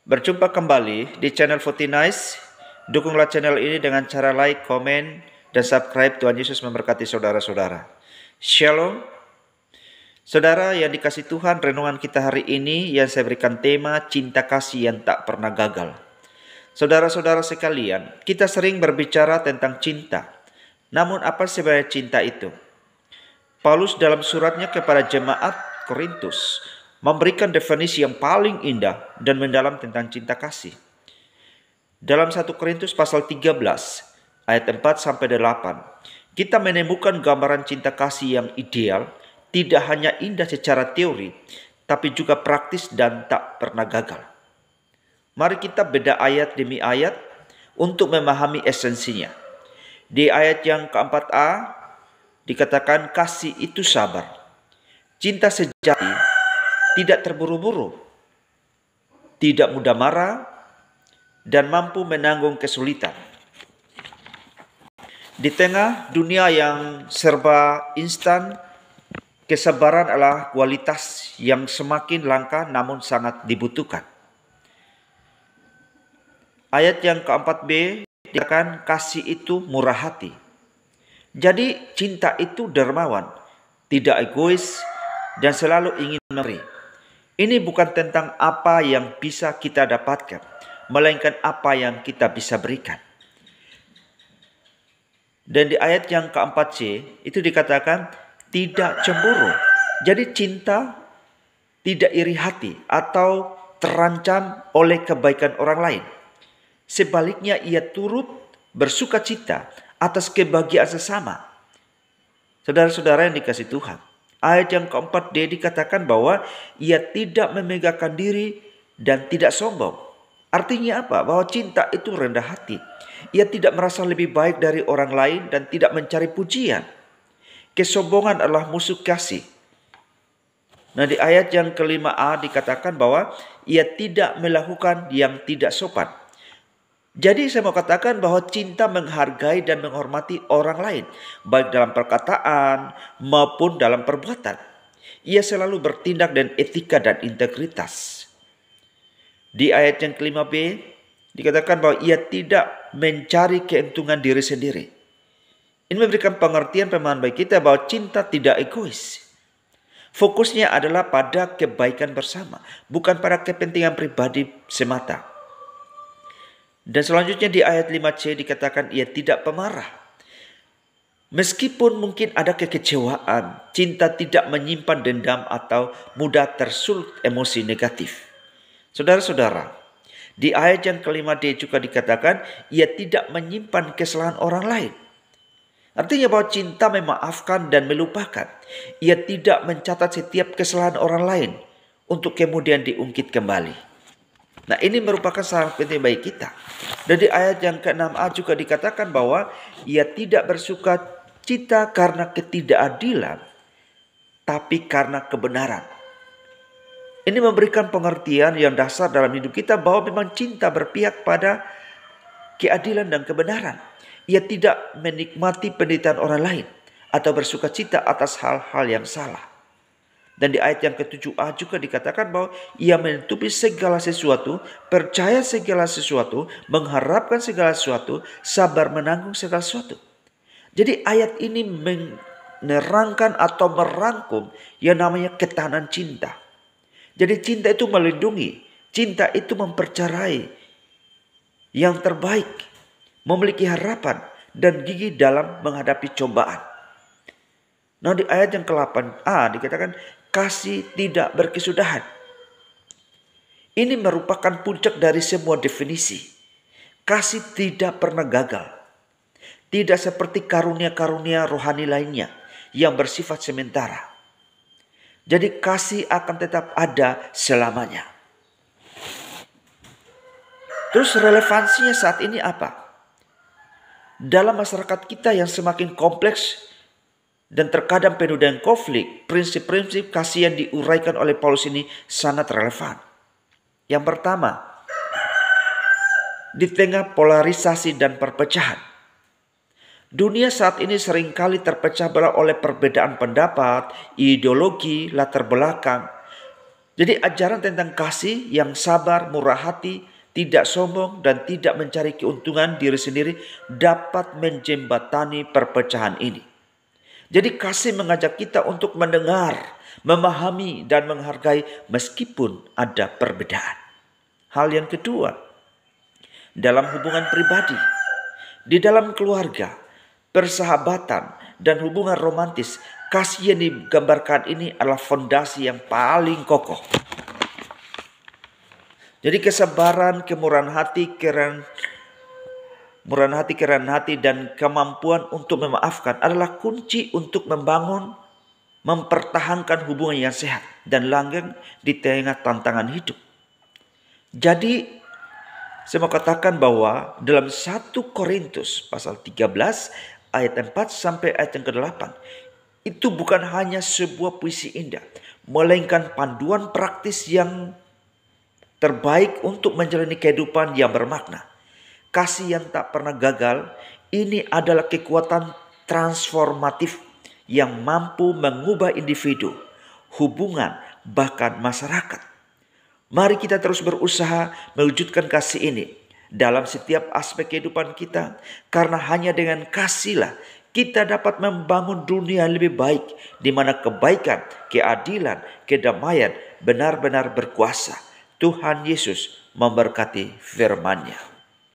Berjumpa kembali di channel Fortinice. Dukunglah channel ini dengan cara like, komen, dan subscribe. Tuhan Yesus memberkati saudara-saudara. Shalom. Saudara yang dikasih Tuhan, renungan kita hari ini yang saya berikan tema cinta kasih yang tak pernah gagal. Saudara-saudara sekalian, kita sering berbicara tentang cinta. Namun apa sebenarnya cinta itu? Paulus dalam suratnya kepada jemaat Korintus memberikan definisi yang paling indah dan mendalam tentang cinta kasih. Dalam 1 Korintus pasal 13 ayat 4 sampai 8, kita menemukan gambaran cinta kasih yang ideal, tidak hanya indah secara teori, tapi juga praktis dan tak pernah gagal. Mari kita beda ayat demi ayat untuk memahami esensinya. Di ayat yang keempat-a dikatakan kasih itu sabar. Cinta sejati tidak terburu-buru, tidak mudah marah, dan mampu menanggung kesulitan. Di tengah dunia yang serba instan, kesabaran adalah kualitas yang semakin langka namun sangat dibutuhkan. Ayat yang keempat-b dikatakan kasih itu murah hati. Jadi cinta itu dermawan, tidak egois, dan selalu ingin memberi. Ini bukan tentang apa yang bisa kita dapatkan, melainkan apa yang kita bisa berikan. Dan di ayat yang keempat-c itu dikatakan tidak cemburu. Jadi cinta tidak iri hati atau terancam oleh kebaikan orang lain. Sebaliknya ia turut bersuka cita atas kebahagiaan sesama. Saudara-saudara yang dikasih Tuhan, ayat yang keempat-d dikatakan bahwa ia tidak memegahkan diri dan tidak sombong. Artinya apa? Bahwa cinta itu rendah hati. Ia tidak merasa lebih baik dari orang lain dan tidak mencari pujian. Kesombongan adalah musuh kasih. Nah, di ayat yang kelima-a dikatakan bahwa ia tidak melakukan yang tidak sopan. Jadi saya mau katakan bahwa cinta menghargai dan menghormati orang lain, baik dalam perkataan maupun dalam perbuatan. Ia selalu bertindak dengan etika dan integritas. Di ayat yang kelima-b dikatakan bahwa ia tidak mencari keuntungan diri sendiri. Ini memberikan pengertian pemahaman bagi kita bahwa cinta tidak egois. Fokusnya adalah pada kebaikan bersama, bukan pada kepentingan pribadi semata. Dan selanjutnya di ayat 5c dikatakan ia tidak pemarah. Meskipun mungkin ada kekecewaan, cinta tidak menyimpan dendam atau mudah tersulut emosi negatif. Saudara-saudara, di ayat yang kelima-d juga dikatakan ia tidak menyimpan kesalahan orang lain. Artinya bahwa cinta memaafkan dan melupakan. Ia tidak mencatat setiap kesalahan orang lain untuk kemudian diungkit kembali. Nah, ini merupakan sangat penting bagi kita. Dan di ayat yang ke-6a juga dikatakan bahwa ia tidak bersuka cita karena ketidakadilan, tapi karena kebenaran. Ini memberikan pengertian yang dasar dalam hidup kita bahwa memang cinta berpihak pada keadilan dan kebenaran. Ia tidak menikmati penderitaan orang lain atau bersuka cita atas hal-hal yang salah. Dan di ayat yang ke-7a juga dikatakan bahwa ia menutupi segala sesuatu, percaya segala sesuatu, mengharapkan segala sesuatu, sabar menanggung segala sesuatu. Jadi ayat ini menerangkan atau merangkum yang namanya ketahanan cinta. Jadi cinta itu melindungi, cinta itu mempercayai yang terbaik, memiliki harapan dan gigih dalam menghadapi cobaan. Nah, di ayat yang ke-8a dikatakan kasih tidak berkesudahan. Ini merupakan puncak dari semua definisi. Kasih tidak pernah gagal. Tidak seperti karunia-karunia rohani lainnya yang bersifat sementara. Jadi kasih akan tetap ada selamanya. Terus relevansinya saat ini apa? Dalam masyarakat kita yang semakin kompleks dan terkadang penuh dengan konflik, prinsip-prinsip kasih yang diuraikan oleh Paulus ini sangat relevan. Yang pertama, di tengah polarisasi dan perpecahan, dunia saat ini seringkali terpecah belah oleh perbedaan pendapat, ideologi, latar belakang. Jadi ajaran tentang kasih yang sabar, murah hati, tidak sombong, dan tidak mencari keuntungan diri sendiri dapat menjembatani perpecahan ini. Jadi kasih mengajak kita untuk mendengar, memahami, dan menghargai meskipun ada perbedaan. Hal yang kedua, dalam hubungan pribadi, di dalam keluarga, persahabatan, dan hubungan romantis, kasih yang digambarkan ini adalah fondasi yang paling kokoh. Jadi kesabaran, kemurahan hati, kerendahan hati, dan kemampuan untuk memaafkan adalah kunci untuk mempertahankan hubungan yang sehat dan langgeng di tengah tantangan hidup. Jadi, saya mau katakan bahwa dalam 1 Korintus pasal 13 ayat 4 sampai ayat yang ke-8, itu bukan hanya sebuah puisi indah, melainkan panduan praktis yang terbaik untuk menjalani kehidupan yang bermakna. Kasih yang tak pernah gagal, ini adalah kekuatan transformatif yang mampu mengubah individu, hubungan, bahkan masyarakat. Mari kita terus berusaha mewujudkan kasih ini dalam setiap aspek kehidupan kita, karena hanya dengan kasihlah kita dapat membangun dunia yang lebih baik, di mana kebaikan, keadilan, kedamaian benar-benar berkuasa. Tuhan Yesus memberkati firman-Nya.